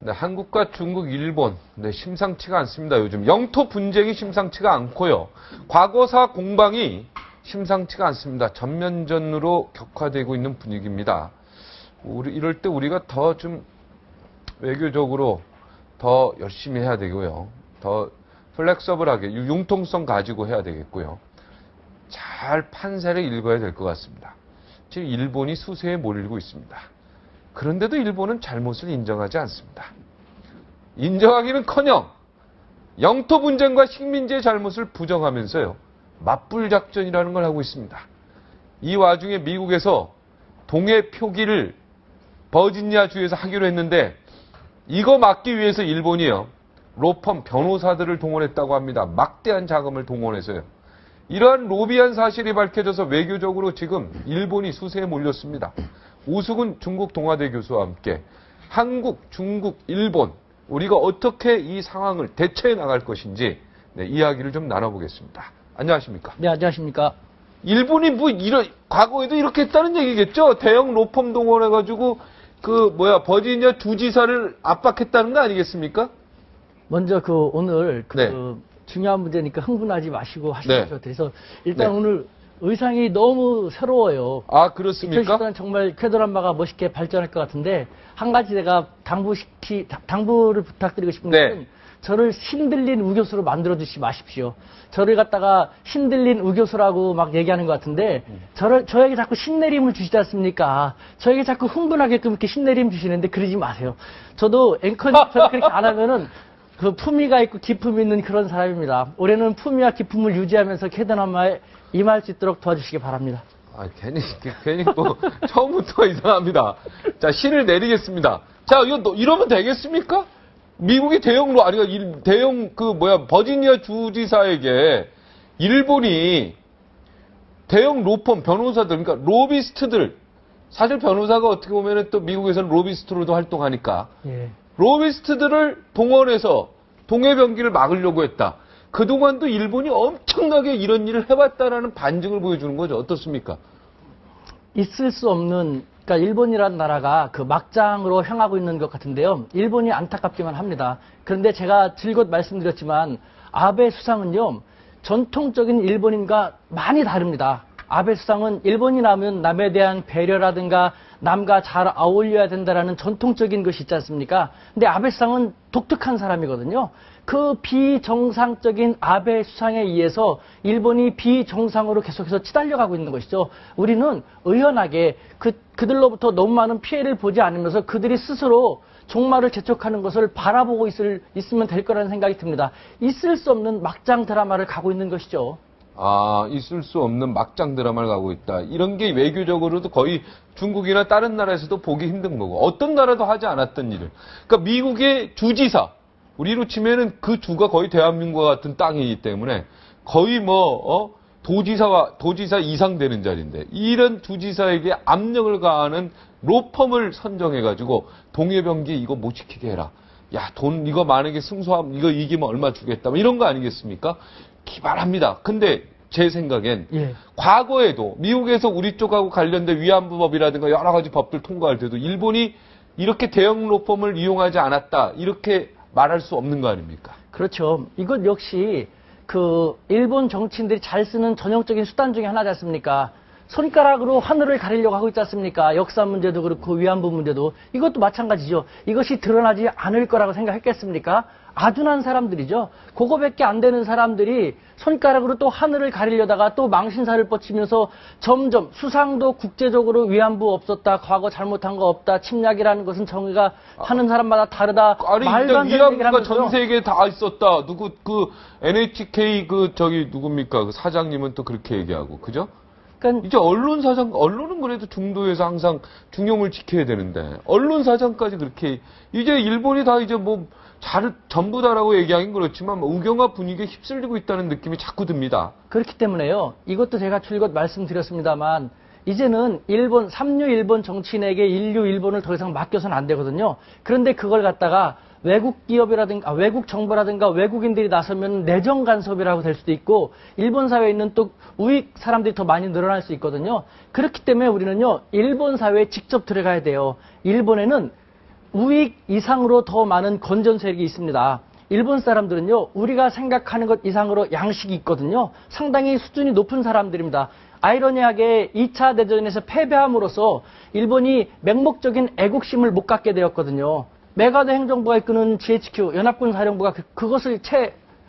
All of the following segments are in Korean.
네, 한국과 중국, 일본, 네, 심상치가 않습니다. 요즘 영토 분쟁이 심상치가 않고요. 과거사 공방이 심상치가 않습니다. 전면전으로 격화되고 있는 분위기입니다. 이럴 때 우리가 더 좀 외교적으로 더 열심히 해야 되고요. 더 플렉서블하게 융통성 가지고 해야 되겠고요. 잘 판세를 읽어야 될 것 같습니다. 지금 일본이 수세에 몰리고 있습니다. 그런데도 일본은 잘못을 인정하지 않습니다. 인정하기는커녕 영토 분쟁과 식민지의 잘못을 부정하면서요. 맞불 작전이라는 걸 하고 있습니다. 이 와중에 미국에서 동해 표기를 버지니아 주에서 하기로 했는데 이거 막기 위해서 일본이요. 로펌 변호사들을 동원했다고 합니다. 막대한 자금을 동원해서요. 이러한 로비한 사실이 밝혀져서 외교적으로 지금 일본이 수세에 몰렸습니다. 오수근 중국 동아대 교수와 함께 한국, 중국, 일본 우리가 어떻게 이 상황을 대처해 나갈 것인지 이야기를 좀 나눠보겠습니다. 안녕하십니까? 네, 안녕하십니까? 일본이 과거에도 이렇게 했다는 얘기겠죠? 대형 로펌 동원해가지고 버지니아 주지사를 압박했다는 거 아니겠습니까? 먼저 오늘 네. 중요한 문제니까 흥분하지 마시고 하시죠. 네. 그래서 일단 네. 오늘 의상이 너무 새로워요. 아, 그렇습니까? 2014년 정말 쾌드라마가 멋있게 발전할 것 같은데 한 가지 내가 당부를 부탁드리고 싶은 것은 네. 저를 신들린 우교수로 만들어 주시지 마십시오. 저를 갖다가 신들린 우교수라고 막 얘기하는 것 같은데 저에게 자꾸 신내림을 주시지 않습니까? 저에게 자꾸 흥분하게끔 이렇게 신내림 주시는데 그러지 마세요. 저도 앵커님 저를 그렇게 안 하면은 그 품위가 있고 기품이 있는 그런 사람입니다. 올해는 품위와 기품을 유지하면서 쾌드라마에 임할 수 있도록 도와주시기 바랍니다. 아, 괜히 처음부터 이상합니다. 자, 신을 내리겠습니다. 자, 이러면 되겠습니까? 미국이 버지니아 주지사에게 일본이 대형 로펌, 변호사들, 그러니까 로비스트들, 사실 변호사가 어떻게 보면 또 미국에서는 로비스트로도 활동하니까, 예. 로비스트들을 동원해서 동해병기를 막으려고 했다. 그동안도 일본이 엄청나게 이런 일을 해봤다라는 반증을 보여주는 거죠. 어떻습니까? 있을 수 없는, 그러니까 일본이라는 나라가 그 막장으로 향하고 있는 것 같은데요. 일본이 안타깝기만 합니다. 그런데 제가 즐겁 말씀드렸지만 아베 수상은요. 전통적인 일본인과 많이 다릅니다. 아베 수상은 일본인 하면 남에 대한 배려라든가 남과 잘 어울려야 된다라는 전통적인 것이 있지 않습니까? 근데 아베 수상은 독특한 사람이거든요. 그 비정상적인 아베 수상에 의해서 일본이 비정상으로 계속해서 치달려가고 있는 것이죠. 우리는 의연하게 그들로부터 너무 많은 피해를 보지 않으면서 그들이 스스로 종말을 재촉하는 것을 바라보고 있으면 될 거라는 생각이 듭니다. 있을 수 없는 막장 드라마를 가고 있는 것이죠. 아, 있을 수 없는 막장 드라마를 가고 있다. 이런 게 외교적으로도 거의 중국이나 다른 나라에서도 보기 힘든 거고, 어떤 나라도 하지 않았던 일을. 그러니까 미국의 주지사, 우리로 치면은 그 주가 거의 대한민국과 같은 땅이기 때문에 거의 도지사 이상 되는 자리인데, 이런 주지사에게 압력을 가하는 로펌을 선정해가지고 동해병기 이거 못 지키게 해라. 야, 이거 만약에 승소하면 이거 이기면 얼마 주겠다. 이런 거 아니겠습니까? 기발합니다. 근데 제 생각엔 과거에도 미국에서 우리 쪽하고 관련된 위안부법이라든가 여러 가지 법들 통과할 때도 일본이 이렇게 대형 로펌을 이용하지 않았다. 이렇게 말할 수 없는 거 아닙니까? 그렇죠. 이것 역시 일본 정치인들이 잘 쓰는 전형적인 수단 중에 하나지 않습니까? 손가락으로 하늘을 가리려고 하고 있지 않습니까? 역사 문제도 그렇고 위안부 문제도 이것도 마찬가지죠. 이것이 드러나지 않을 거라고 생각했겠습니까? 아둔한 사람들이죠. 그거밖에 안 되는 사람들이 손가락으로 또 하늘을 가리려다가 또 망신살을 뻗치면서 점점 수상도 국제적으로 위안부 없었다. 과거 잘못한 거 없다. 침략이라는 것은 정의가 하는 사람마다 다르다. 아니, 말도 안 되는 얘기를 위안부가 하면서 전 세계에 다 있었다. NHK 누굽니까? 그 사장님은 또 그렇게 얘기하고, 그죠? 그러니까 이제 언론은 그래도 중도에서 항상 중용을 지켜야 되는데, 언론사장까지 그렇게, 이제 일본이 다 이제 전부 다라고 얘기하긴 그렇지만, 의경화 분위기에 휩쓸리고 있다는 느낌이 자꾸 듭니다. 그렇기 때문에요. 이것도 제가 줄곧 말씀드렸습니다만, 이제는 삼류 일본 정치인에게 인류 일본을 더 이상 맡겨서는 안 되거든요. 그런데 그걸 갖다가 외국 기업이라든가 외국 정부라든가 외국인들이 나서면 내정 간섭이라고 될 수도 있고 일본 사회에 있는 또 우익 사람들이 더 많이 늘어날 수 있거든요. 그렇기 때문에 우리는요. 일본 사회에 직접 들어가야 돼요. 일본에는 우익 이상으로 더 많은 건전 세력이 있습니다. 일본 사람들은요, 우리가 생각하는 것 이상으로 양식이 있거든요. 상당히 수준이 높은 사람들입니다. 아이러니하게 2차 대전에서 패배함으로써 일본이 맹목적인 애국심을 못 갖게 되었거든요. 메가드 행정부가 이끄는 GHQ 연합군 사령부가 그것을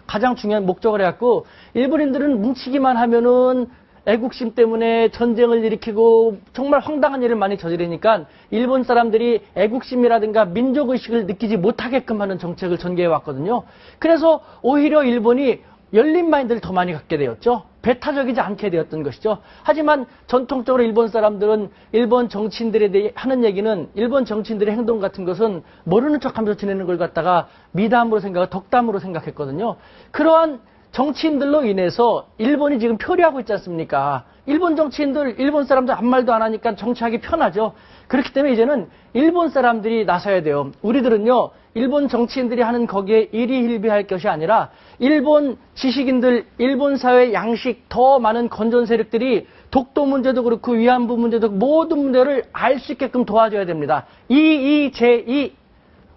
가장 중요한 목적을 해갖고 일본인들은 뭉치기만 하면은 애국심 때문에 전쟁을 일으키고 정말 황당한 일을 많이 저지르니까 일본 사람들이 애국심이라든가 민족의식을 느끼지 못하게끔 하는 정책을 전개해 왔거든요. 그래서 오히려 일본이 열린 마인드를 더 많이 갖게 되었죠. 배타적이지 않게 되었던 것이죠. 하지만 전통적으로 일본 사람들은 일본 정치인들에 대해 하는 얘기는 일본 정치인들의 행동 같은 것은 모르는 척하면서 지내는 걸 갖다가 미담으로 생각하고 덕담으로 생각했거든요. 그러한 정치인들로 인해서 일본이 지금 표류하고 있지 않습니까? 일본 정치인들, 일본 사람들 아무 말도 안 하니까 정치하기 편하죠. 그렇기 때문에 이제는 일본 사람들이 나서야 돼요. 우리들은요, 일본 정치인들이 하는 거기에 일희일비할 것이 아니라 일본 지식인들, 일본 사회 양식 더 많은 건전 세력들이 독도 문제도 그렇고 위안부 문제도 그렇고 모든 문제를 알 수 있게끔 도와줘야 됩니다.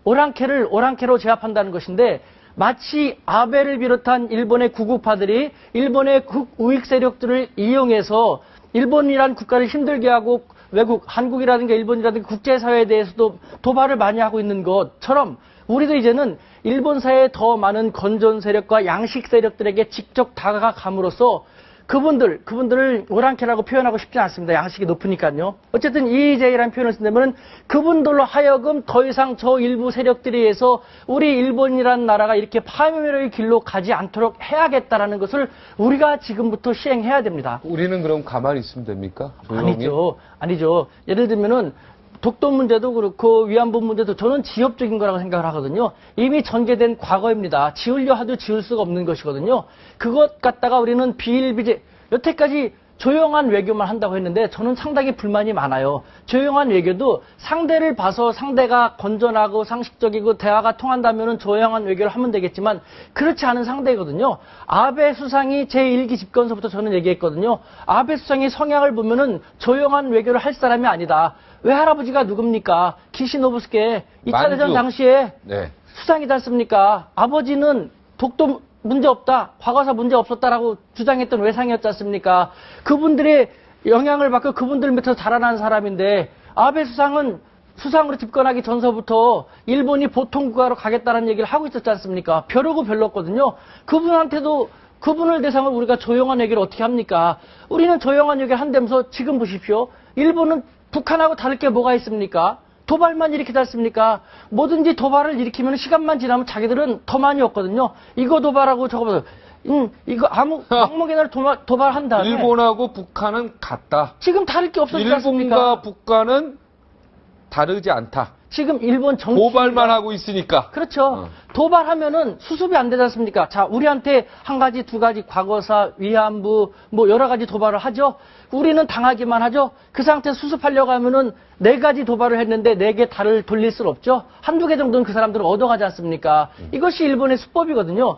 오랑캐를 오랑캐로 제압한다는 것인데 마치 아베를 비롯한 일본의 구구파들이 일본의 우익 세력들을 이용해서 일본이란 국가를 힘들게 하고 외국, 한국이라든가 일본이라든가 국제사회에 대해서도 도발을 많이 하고 있는 것처럼 우리도 이제는 일본 사회에 더 많은 건전 세력과 양식 세력들에게 직접 다가감으로써 그분들을 오랑캐라고 표현하고 싶지 않습니다. 양식이 높으니까요. 어쨌든 EJ라는 표현을 쓴다면 그분들로 하여금 더 이상 저 일부 세력들에 의해서 우리 일본이라는 나라가 이렇게 파멸의 길로 가지 않도록 해야겠다라는 것을 우리가 지금부터 시행해야 됩니다. 우리는 그럼 가만히 있으면 됩니까? 조용히? 아니죠. 예를 들면은 독도 문제도 그렇고 위안부 문제도 저는 지엽적인 거라고 생각을 하거든요. 이미 전개된 과거입니다. 지우려 하도 지울 수가 없는 것이거든요. 그것 갖다가 우리는 비일비재 여태까지 조용한 외교만 한다고 했는데 저는 상당히 불만이 많아요. 조용한 외교도 상대를 봐서 상대가 건전하고 상식적이고 대화가 통한다면 조용한 외교를 하면 되겠지만 그렇지 않은 상대거든요. 아베 수상이 제1기 집권서부터 저는 얘기했거든요. 아베 수상의 성향을 보면은 조용한 외교를 할 사람이 아니다. 왜 할아버지가 누굽니까? 키시노부스케 2차 대전 당시에 네. 수상이지 않습니까? 아버지는 독도 문제 없다, 과거사 문제 없었다라고 주장했던 외상이었지 않습니까? 그분들의 영향을 받고 그분들 밑에서 자라난 사람인데 아베 수상은 수상으로 집권하기 전서부터 일본이 보통국가로 가겠다는 얘기를 하고 있었지 않습니까? 벼르고 별렀거든요. 그분한테도 그분을 대상으로 우리가 조용한 얘기를 어떻게 합니까? 우리는 조용한 얘기를 한다면서 지금 보십시오. 일본은 북한하고 다를 게 뭐가 있습니까? 도발만 일으키지 않습니까? 뭐든지 도발을 일으키면 시간만 지나면 자기들은 더 많이 없거든요. 이거 도발하고 저거 이거 아무개나 도발한 다음에 일본하고 북한은 같다. 지금 다를 게 없었지 않습니까? 일본과 북한은 다르지 않다. 지금 일본 정치 도발만 하고 있으니까. 그렇죠. 도발하면은 수습이 안 되지 않습니까? 자, 우리한테 한 가지, 두 가지 과거사, 위안부, 뭐 여러 가지 도발을 하죠. 우리는 당하기만 하죠. 그 상태 수습하려고 하면은 4가지 도발을 했는데 4개 달을 돌릴 수는 없죠. 한두 개 정도는 그 사람들은 얻어가지 않습니까? 이것이 일본의 수법이거든요.